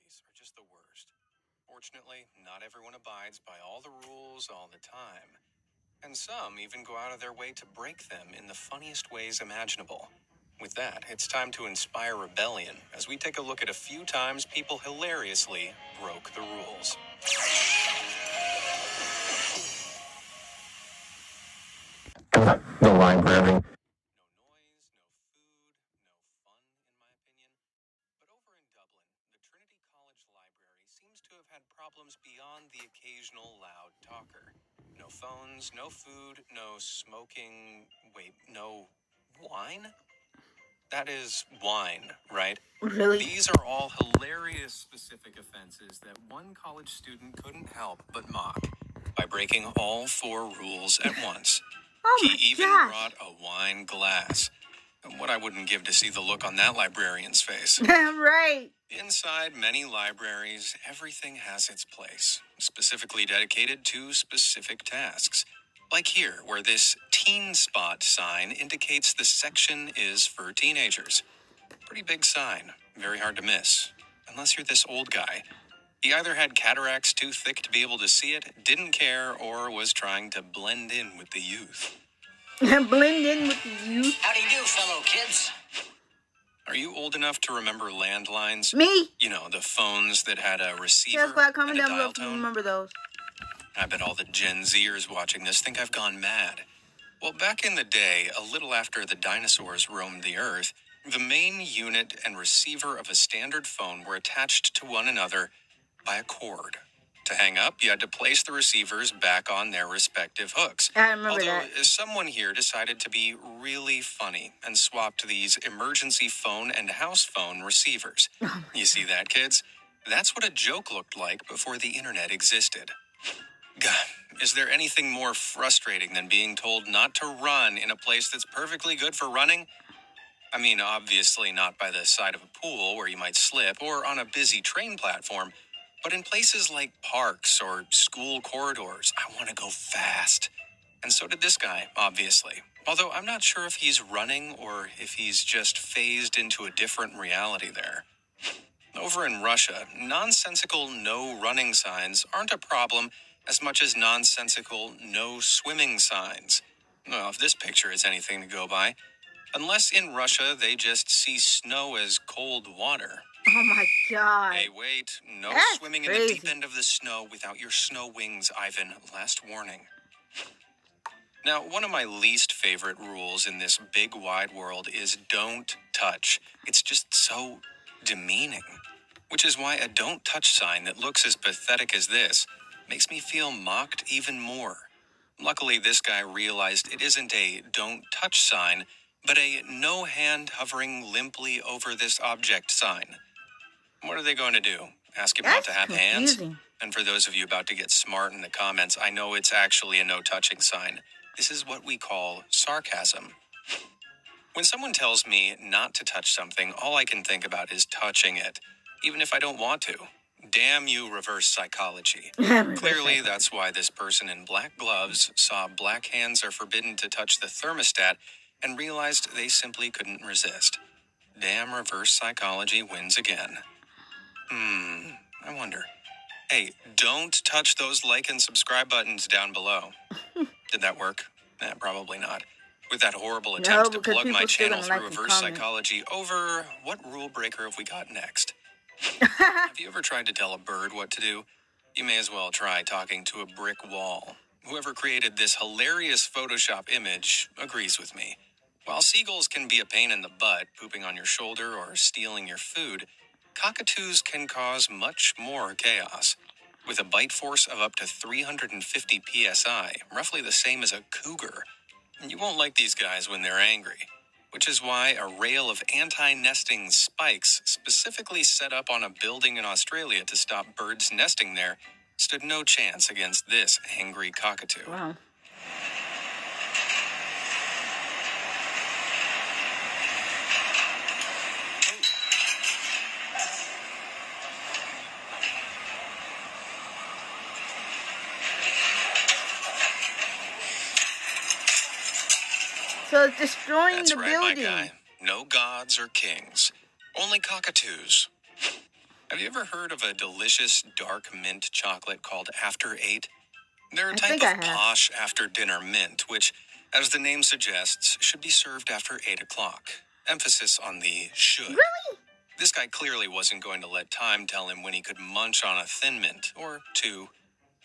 libraries are just the worst. Fortunately, not everyone abides by all the rules all the time. And some even go out of their way to break them in the funniest ways imaginable. With that, it's time to inspire rebellion as we take a look at a few times people hilariously broke the rules. The library. No noise, no food, no fun, in my opinion. But over in Dublin, the Trinity College Library seems to have had problems beyond the occasional loud talker. No phones, no food, no smoking. Wait, no wine? That is wine, right? Really? These are all hilarious specific offenses that one college student couldn't help but mock by breaking all 4 rules at once. Oh He my even gosh. brought a wine glass. What I wouldn't give to see the look on that librarian's face. Right. Inside many libraries, everything has its place, specifically dedicated to specific tasks. Like here, where this teen spot sign indicates the section is for teenagers. Pretty big sign, very hard to miss. Unless you're this old guy. He either had cataracts too thick to be able to see it, didn't care, or was trying to blend in with the youth. Blend in with the youth. How do you do, fellow kids? Are you old enough to remember landlines? Me? You know, the phones that had a receiver Just like and comment a down below dial if you tone? remember those. I bet all the Gen Zers watching this think I've gone mad. Well, back in the day, a little after the dinosaurs roamed the Earth, the main unit and receiver of a standard phone were attached to one another by a cord. To hang up, you had to place the receivers back on their respective hooks. I remember Although that. someone here decided to be really funny and swapped these emergency phone and house phone receivers. You see that, kids? That's what a joke looked like before the internet existed. God, is there anything more frustrating than being told not to run in a place that's perfectly good for running? I mean, obviously not by the side of a pool where you might slip or on a busy train platform, but in places like parks or school corridors, I want to go fast. And so did this guy, obviously. Although I'm not sure if he's running or if he's just phased into a different reality there. Over in Russia, nonsensical no running signs aren't a problem as much as nonsensical no swimming signs. Well, if this picture is anything to go by. Unless in Russia they just see snow as cold water. Oh my god. Hey, wait. No That's swimming crazy. in the deep end of the snow without your snow wings, Ivan. Last warning. Now, one of my least favorite rules in this big wide world is don't touch. It's just so demeaning. Which is why a don't touch sign that looks as pathetic as this makes me feel mocked even more. Luckily, this guy realized it isn't a don't touch sign, but a no hand hovering limply over this object sign. What are they going to do? Ask him not to have hands? confusing. And for those of you about to get smart in the comments, I know it's actually a no touching sign. This is what we call sarcasm. When someone tells me not to touch something, all I can think about is touching it, even if I don't want to. Damn you, reverse psychology. Clearly, that's why this person in black gloves saw black hands are forbidden to touch the thermostat and realized they simply couldn't resist. Damn reverse psychology wins again. I wonder. Hey, don't touch those like and subscribe buttons down below. Did that work? Probably not. With that horrible attempt to because plug my people still channel gonna through like and reverse comment. psychology over, what rule breaker have we got next? Have you ever tried to tell a bird what to do? You may as well try talking to a brick wall. Whoever created this hilarious Photoshop image agrees with me. While seagulls can be a pain in the butt, pooping on your shoulder or stealing your food, cockatoos can cause much more chaos. With a bite force of up to 350 psi, roughly the same as a cougar. You won't like these guys when they're angry, which is why a rail of anti-nesting spikes specifically set up on a building in Australia to stop birds nesting there stood no chance against this angry cockatoo. Wow. So it's destroying That's the right, my building. guy. No gods or kings, only cockatoos. Have you ever heard of a delicious dark mint chocolate called After 8? They're a I type think I of have. posh after-dinner mint, which, as the name suggests, should be served after 8 o'clock. Emphasis on the should. Really? This guy clearly wasn't going to let time tell him when he could munch on a Thin Mint, or 2,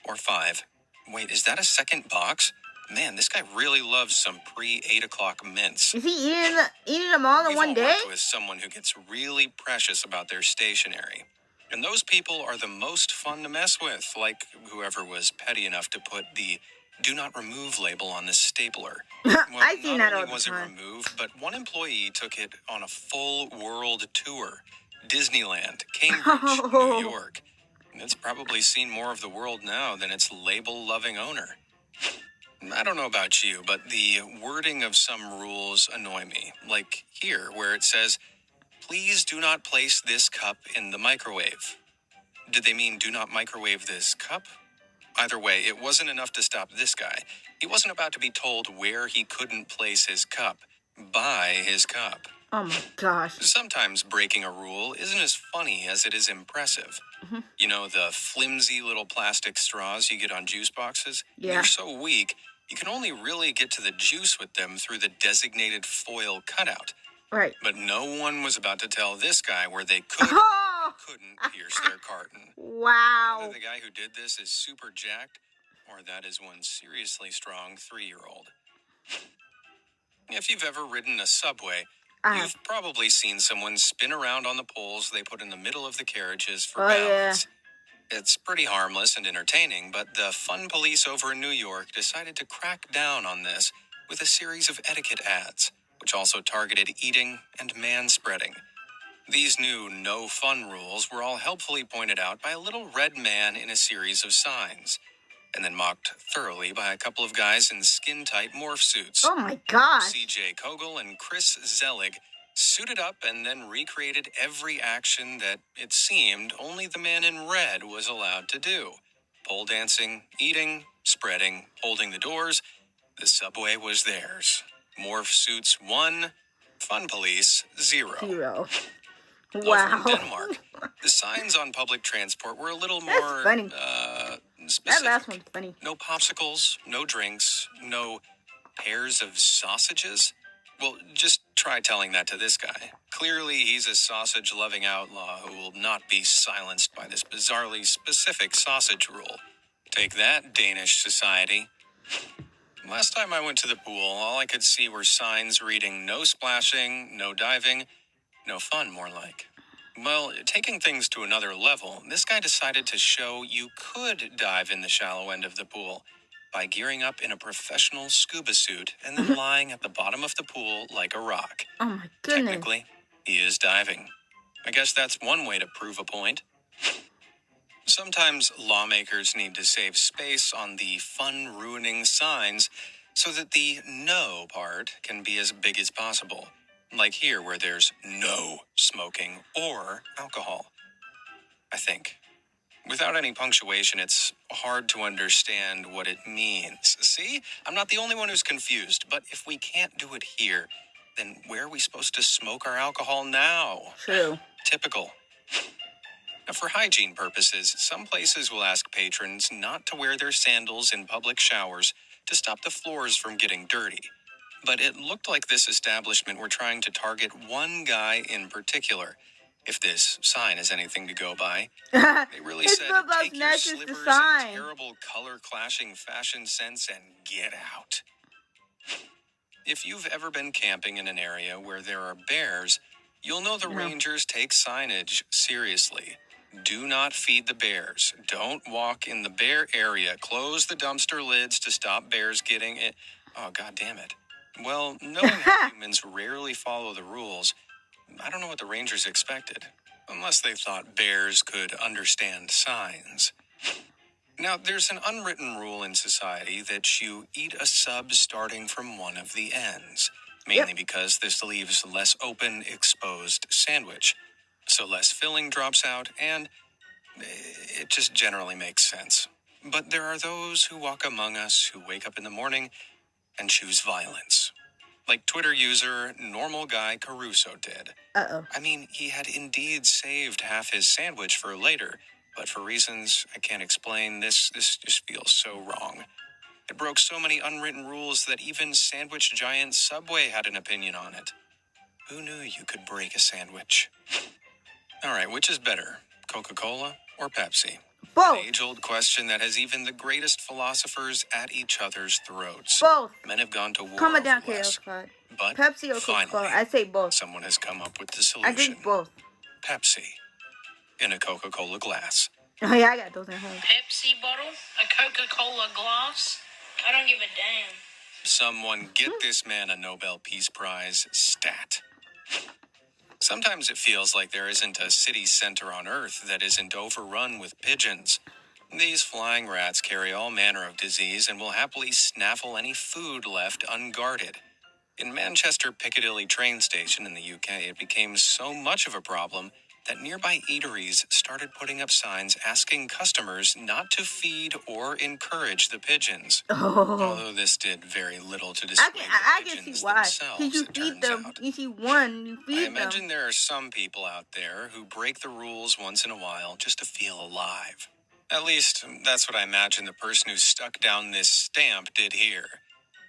or 5. Wait, is that a second box? Man, this guy really loves some pre-8 o'clock mints. Is he eating them all in We've one all day? worked with someone who gets really precious about their stationery. And those people are the most fun to mess with, like whoever was petty enough to put the "Do Not Remove" label on this stapler. Well, I see not that all only the was it time. removed, but one employee took it on a full world tour. Disneyland, Cambridge, New York. And it's probably seen more of the world now than its label-loving owner. I don't know about you, but the wording of some rules annoy me. Like here, where it says, "Please do not place this cup in the microwave." Did they mean do not microwave this cup? Either way, it wasn't enough to stop this guy. He wasn't about to be told where he couldn't place his cup. Buy his cup. Oh my gosh. Sometimes breaking a rule isn't as funny as it is impressive. You know, the flimsy little plastic straws you get on juice boxes? Yeah. They're so weak, you can only really get to the juice with them through the designated foil cutout. Right. But no one was about to tell this guy where they could Oh! couldn't pierce their carton. Wow. Either the guy who did this is super jacked, or that is one seriously strong 3-year-old. If you've ever ridden a subway, I have. you've probably seen someone spin around on the poles they put in the middle of the carriages for Oh, balance. It's pretty harmless and entertaining, but the fun police over in New York decided to crack down on this with a series of etiquette ads, which also targeted eating and man-spreading. These new no fun rules were all helpfully pointed out by a little red man in a series of signs, and then mocked thoroughly by a couple of guys in skin-tight morph suits. Oh my gosh. C.J. Kogel and Chris Zelig suited up and then recreated every action that, it seemed, only the man in red was allowed to do. Pole dancing, eating, spreading, holding the doors. The subway was theirs. Morph suits 1, fun police 0. 0. Over Wow. in Denmark, the signs on public transport were a little That's more funny. specific. That last one's funny. No popsicles, no drinks, no pairs of sausages. Well, just try telling that to this guy. Clearly, he's a sausage-loving outlaw who will not be silenced by this bizarrely specific sausage rule. Take that, Danish society. Last time I went to the pool, all I could see were signs reading no splashing, no diving, no fun, more like. Well, taking things to another level, this guy decided to show you could dive in the shallow end of the pool by gearing up in a professional scuba suit and then lying at the bottom of the pool like a rock. Oh my goodness. Technically, he is diving. I guess that's one way to prove a point. Sometimes lawmakers need to save space on the fun-ruining signs so that the no part can be as big as possible. Like here, where there's no smoking or alcohol. I think. Without any punctuation, it's hard to understand what it means. See? I'm not the only one who's confused, but if we can't do it here, then where are we supposed to smoke our alcohol now? True. Typical. Now, for hygiene purposes, some places will ask patrons not to wear their sandals in public showers to stop the floors from getting dirty. But it looked like this establishment were trying to target one guy in particular. If this sign is anything to go by, they really His said, football's take your next is the slippers sign. and terrible color-clashing fashion sense and get out. If you've ever been camping in an area where there are bears, you'll know the No. rangers take signage seriously. Do not feed the bears. Don't walk in the bear area. Close the dumpster lids to stop bears getting it. Oh, God damn it. Well, knowing how humans rarely follow the rules, I don't know what the rangers expected. Unless they thought bears could understand signs. Now, there's an unwritten rule in society that you eat a sub starting from one of the ends. Mainly because this leaves less open, exposed sandwich. So less filling drops out, and it just generally makes sense. But there are those who walk among us who wake up in the morning and choose violence. like Twitter user Normal Guy Caruso did. Uh-oh. I mean, he had indeed saved half his sandwich for later, but for reasons I can't explain, this just feels so wrong. It broke so many unwritten rules that even sandwich giant Subway had an opinion on it. Who knew you could break a sandwich? All right, which is better, Coca-Cola or Pepsi? Both. An age-old question that has even the greatest philosophers at each other's throats. Both. Men have gone to war Calm it over down, less, Chaos Cloud. but Pepsi or Coca-Cola? finally, I say both. someone has come up with the I solution. drink both. Pepsi in a Coca-Cola glass. Oh yeah, I got those at home. Pepsi bottle, a Coca-Cola glass. I don't give a damn. Someone get this man a Nobel Peace Prize stat. Sometimes it feels like there isn't a city center on Earth that isn't overrun with pigeons. These flying rats carry all manner of disease and will happily snaffle any food left unguarded. In Manchester Piccadilly train station in the UK, it became so much of a problem that nearby eateries started putting up signs asking customers not to feed or encourage the pigeons. Oh. Although this did very little to dissuade I the can pigeons see why. themselves, Because you it feed turns them. out. You see one, you I feed imagine them. there are some people out there who break the rules once in a while just to feel alive. At least, that's what I imagine the person who stuck down this stamp did here.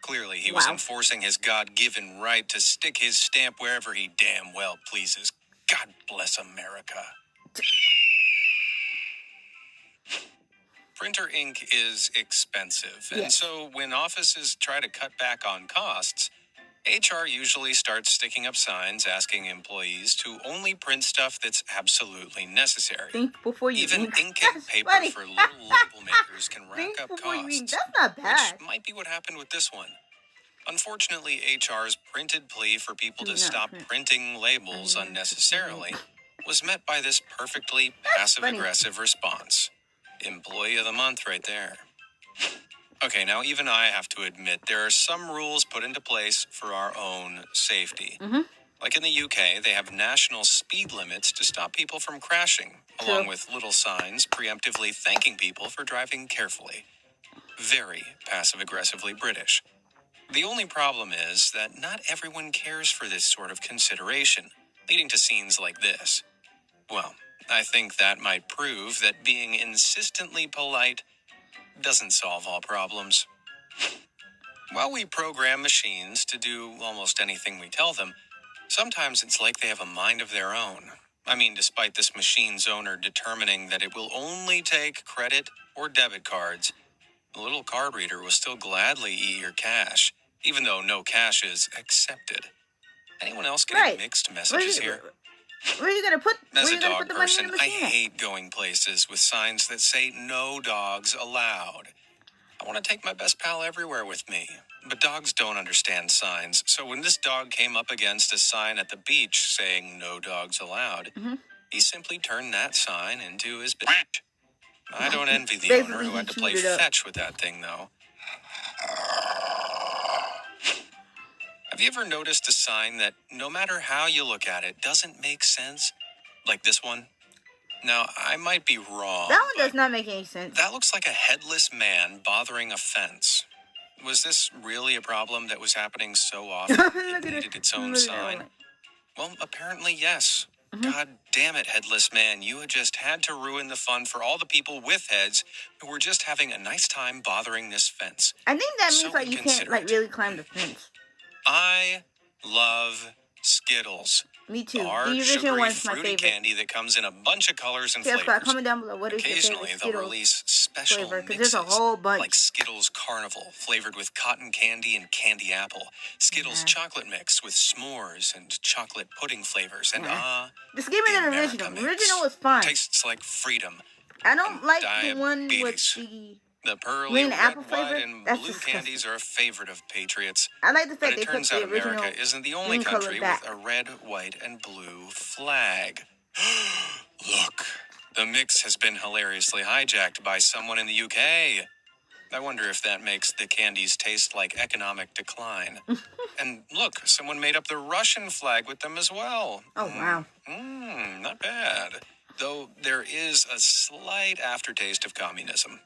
Clearly, he was Wow. enforcing his God-given right to stick his stamp wherever he damn well pleases. God bless America. Printer ink is expensive, and Yes. so when offices try to cut back on costs, HR usually starts sticking up signs asking employees to only print stuff that's absolutely necessary. Think before you Even ink. ink and That's paper funny. for little label makers can rack Think up before you ink. costs, That's not bad. which might be what happened with this one. Unfortunately, HR's printed plea for people Do to not stop print printing labels unnecessarily was met by this perfectly passive-aggressive response. Employee of the month right there. Okay, now even I have to admit there are some rules put into place for our own safety. Like in the UK, they have national speed limits to stop people from crashing, along True. with little signs preemptively thanking people for driving carefully. Very passive-aggressively British. The only problem is that not everyone cares for this sort of consideration, leading to scenes like this. Well, I think that might prove that being insistently polite doesn't solve all problems. While we program machines to do almost anything we tell them, sometimes it's like they have a mind of their own. I mean, despite this machine's owner determining that it will only take credit or debit cards, the little card reader will still gladly eat your cash, even though no cash is accepted. Anyone else getting Right. mixed messages here? Where are you gonna put? As Where a you gonna dog put the money in person, the I machine? hate going places with signs that say no dogs allowed. I want to take my best pal everywhere with me, but dogs don't understand signs. So when this dog came up against a sign at the beach saying no dogs allowed, he simply turned that sign into his bitch. I don't envy the owner Basically, who he had to play chewed it up. fetch with that thing, though. Have you ever noticed a sign that, no matter how you look at it, doesn't make sense? Like this one? Now, I might be wrong. That one but does not make any sense. that looks like a headless man bothering a fence. Was this really a problem that was happening so often Look it at needed it. its own Look at that sign? one. Well, apparently, yes. God damn it, headless man. You had just had to ruin the fun for all the people with heads who were just having a nice time bothering this fence. I think that So means like you can't like inconsiderate. really climb the fence. I love Skittles. Me too. The hard, The original sugary, one's my fruity favorite. candy that comes in a bunch of colors and Chaos Cloud, flavors. comment down below what is your Occasionally, favorite they'll Skittles release special flavor, because mixes, there's a whole bunch. like Skittles Carnival, flavored with cotton candy and candy apple. Skittles Chocolate Mix with s'mores and chocolate pudding flavors. And Just give me the the America original. Mix. The original was fine. Tastes like freedom. I don't and like the one with diabetes. the. The pearly, green red, apple white, flavor? and That's blue disgusting. candies are a favorite of patriots. I like the But fact it they turns kept out the original America isn't the only green color country back. with a red, white, and blue flag. Look, the mix has been hilariously hijacked by someone in the UK. I wonder if that makes the candies taste like economic decline. And look, someone made up the Russian flag with them as well. Oh wow. Not bad. Though there is a slight aftertaste of communism.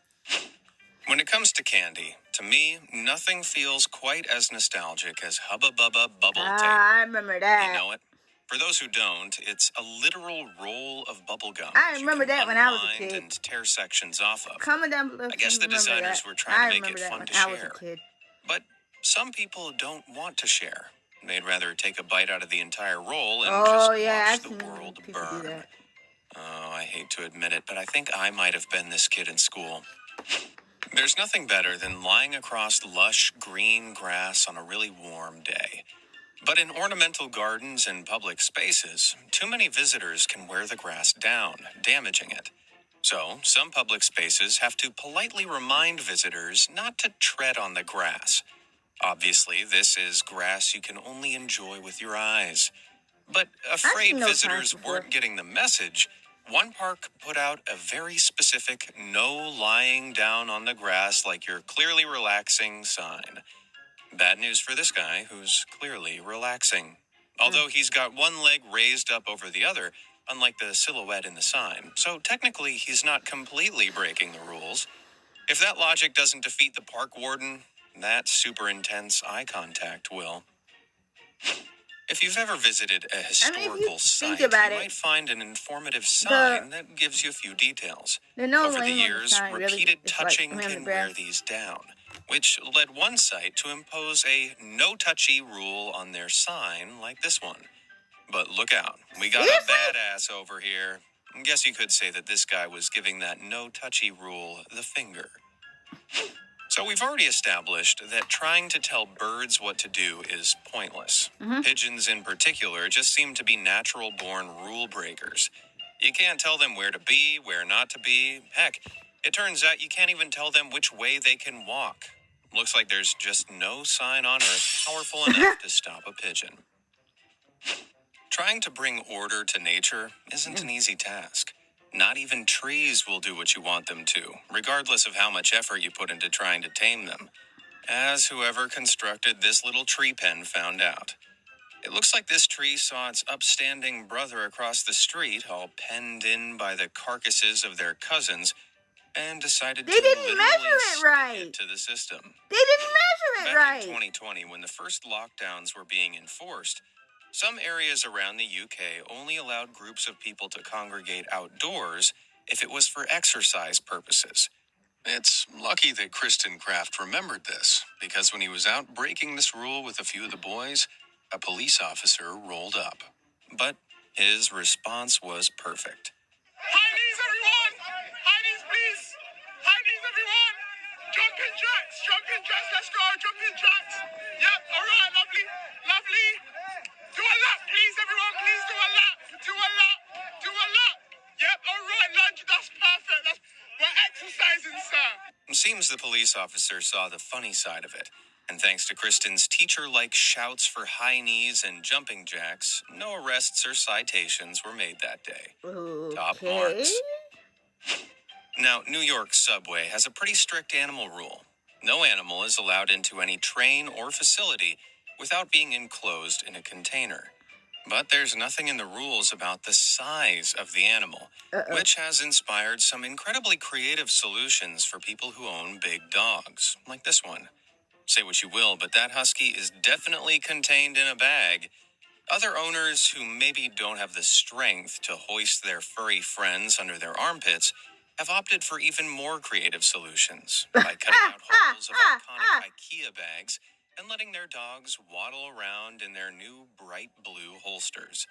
When it comes to candy, to me, nothing feels quite as nostalgic as Hubba Bubba Bubble Tape. I remember that. You know it? For those who don't, it's a literal roll of bubble gum. I remember that when I was a kid. And tear sections off of. Comment down below. I guess the designers were trying to make it fun to share. I was a kid. But some people don't want to share. They'd rather take a bite out of the entire roll and watch the world burn. Oh, I hate to admit it, but I think I might have been this kid in school. There's nothing better than lying across lush green grass on a really warm day. But in ornamental gardens and public spaces, too many visitors can wear the grass down, damaging it. So, some public spaces have to politely remind visitors not to tread on the grass. Obviously, this is grass you can only enjoy with your eyes. But afraid visitors weren't getting the message, one park put out a very specific no lying down on the grass like you're clearly relaxing sign. Bad news for this guy who's clearly relaxing. Although he's got one leg raised up over the other, unlike the silhouette in the sign. So technically he's not completely breaking the rules. If that logic doesn't defeat the park warden, that super intense eye contact will. If you've ever visited a historical site, you might find an informative sign that gives you a few details. Over the years, repeated touching can wear these down, which led one site to impose a no-touchy rule on their sign like this one. But look out, we got a badass over here. I guess you could say that this guy was giving that no-touchy rule the finger. So we've already established that trying to tell birds what to do is pointless. Pigeons in particular just seem to be natural-born rule breakers. You can't tell them where to be, where not to be. Heck, it turns out you can't even tell them which way they can walk. Looks like there's just no sign on earth powerful enough to stop a pigeon. Trying to bring order to nature isn't an easy task. Not even trees will do what you want them to, regardless of how much effort you put into trying to tame them. As whoever constructed this little tree pen found out. It looks like this tree saw its upstanding brother across the street, all penned in by the carcasses of their cousins, and decided to literally stick it to the system. They didn't measure it right. Back in 2020, when the first lockdowns were being enforced, some areas around the UK only allowed groups of people to congregate outdoors if it was for exercise purposes. It's lucky that Kristen Kraft remembered this, because when he was out breaking this rule with a few of the boys, a police officer rolled up. But his response was perfect. High knees, everyone! High knees, please! High knees, everyone! Jumping jacks, let's go, jumping jacks! Yep, alright, lovely, lovely! Do a lap, please, everyone, please do a lap! Do a lap! Do a lap! Yep, alright, lunge, that's perfect, we're exercising, sir! It seems the police officer saw the funny side of it, and thanks to Kristen's teacher-like shouts for high knees and jumping jacks, no arrests or citations were made that day. Top marks. Now, New York subway has a pretty strict animal rule. No animal is allowed into any train or facility without being enclosed in a container. But there's nothing in the rules about the size of the animal, which has inspired some incredibly creative solutions for people who own big dogs, like this one. Say what you will, but that husky is definitely contained in a bag. Other owners who maybe don't have the strength to hoist their furry friends under their armpits have opted for even more creative solutions by cutting out holes of iconic IKEA bags and letting their dogs waddle around in their new bright blue holsters.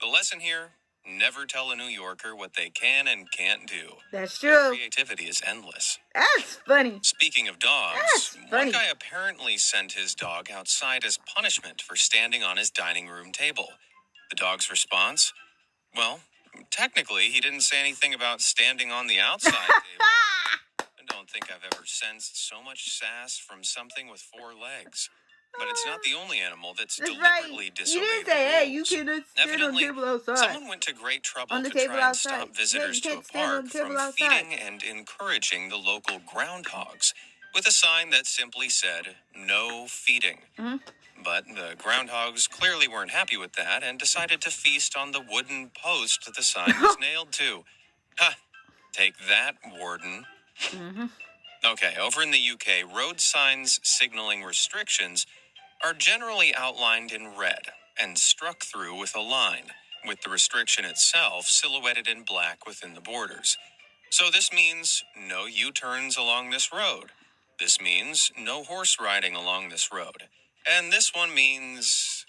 The lesson here, never tell a New Yorker what they can and can't do. That's true. Their creativity is endless. That's funny. Speaking of dogs, one guy apparently sent his dog outside as punishment for standing on his dining room table. The dog's response? Well, technically, he didn't say anything about standing on the outside table. I don't think I've ever sensed so much sass from something with 4 legs. But it's not the only animal that's deliberately disobeyed you didn't the say, hey, rules. you can't stand on the table outside. Someone went to great trouble to try and stop visitors to a park from feeding and encouraging the local groundhogs with a sign that simply said, no feeding. But the groundhogs clearly weren't happy with that and decided to feast on the wooden post the sign was nailed to. Ha! Take that, warden. Okay, over in the UK, road signs signaling restrictions are generally outlined in red and struck through with a line, with the restriction itself silhouetted in black within the borders. So this means no U-turns along this road. This means no horse riding along this road. And this one means,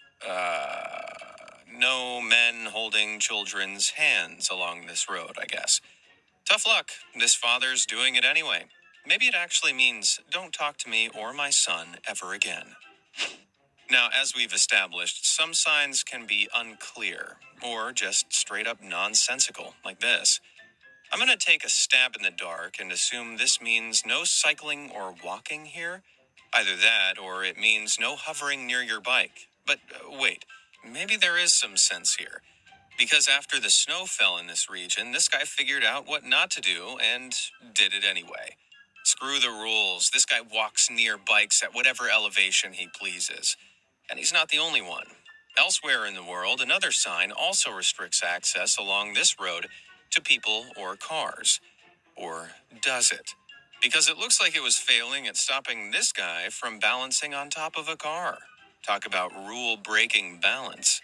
no men holding children's hands along this road, I guess. Tough luck. This father's doing it anyway. Maybe it actually means don't talk to me or my son ever again. Now, as we've established, some signs can be unclear or just straight up nonsensical, like this. I'm going to take a stab in the dark and assume this means no cycling or walking here. Either that or it means no hovering near your bike. But wait, maybe there is some sense here. Because after the snow fell in this region, this guy figured out what not to do and did it anyway. Screw the rules. This guy walks near bikes at whatever elevation he pleases. And he's not the only one. Elsewhere in the world, another sign also restricts access along this road to people or cars. Or does it? Because it looks like it was failing at stopping this guy from balancing on top of a car. Talk about rule-breaking balance.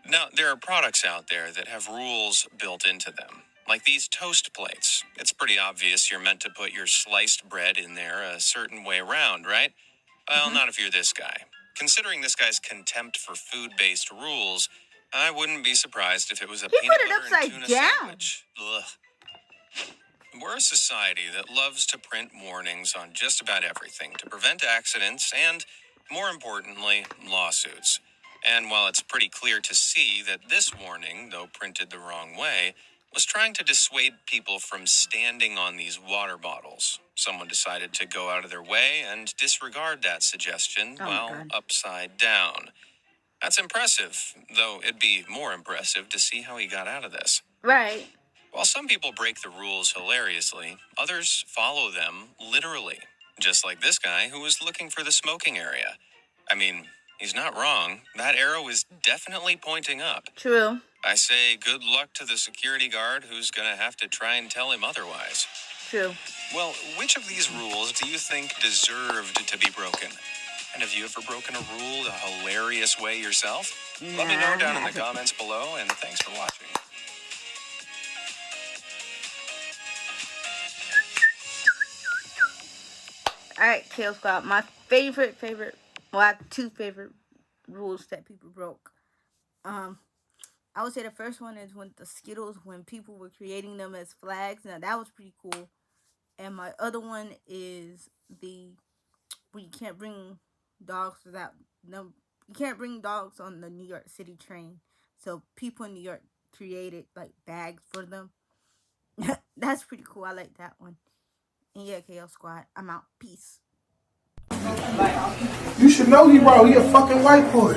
Now, there are products out there that have rules built into them, like these toast plates. It's pretty obvious you're meant to put your sliced bread in there a certain way around, right? Well, not if you're this guy. Considering this guy's contempt for food-based rules, I wouldn't be surprised if it was a He peanut put it butter and upside tuna down. sandwich. Ugh. We're a society that loves to print warnings on just about everything to prevent accidents and, more importantly, lawsuits. And while it's pretty clear to see that this warning, though printed the wrong way, was trying to dissuade people from standing on these water bottles, someone decided to go out of their way and disregard that suggestion while upside down. That's impressive, though it'd be more impressive to see how he got out of this. Right. While some people break the rules hilariously, others follow them literally. Just like this guy who was looking for the smoking area. I mean, he's not wrong. That arrow is definitely pointing up. True. I say good luck to the security guard who's gonna have to try and tell him otherwise. True. Well, which of these rules do you think deserved to be broken? And have you ever broken a rule a hilarious way yourself? Let me know down in the comments below, and thanks for watching. Alright, Kale Squad. My favorite, well, I have two favorite rules that people broke. I would say the first one is when the Skittles, when people were creating them as flags. Now, that was pretty cool. And my other one is where you can't bring dogs without no. You can't bring dogs on the New York City train. So people in New York created like bags for them. That's pretty cool. I like that one. And yeah, KL Squad, I'm out. Peace. You should know he wrong. He a fucking white boy.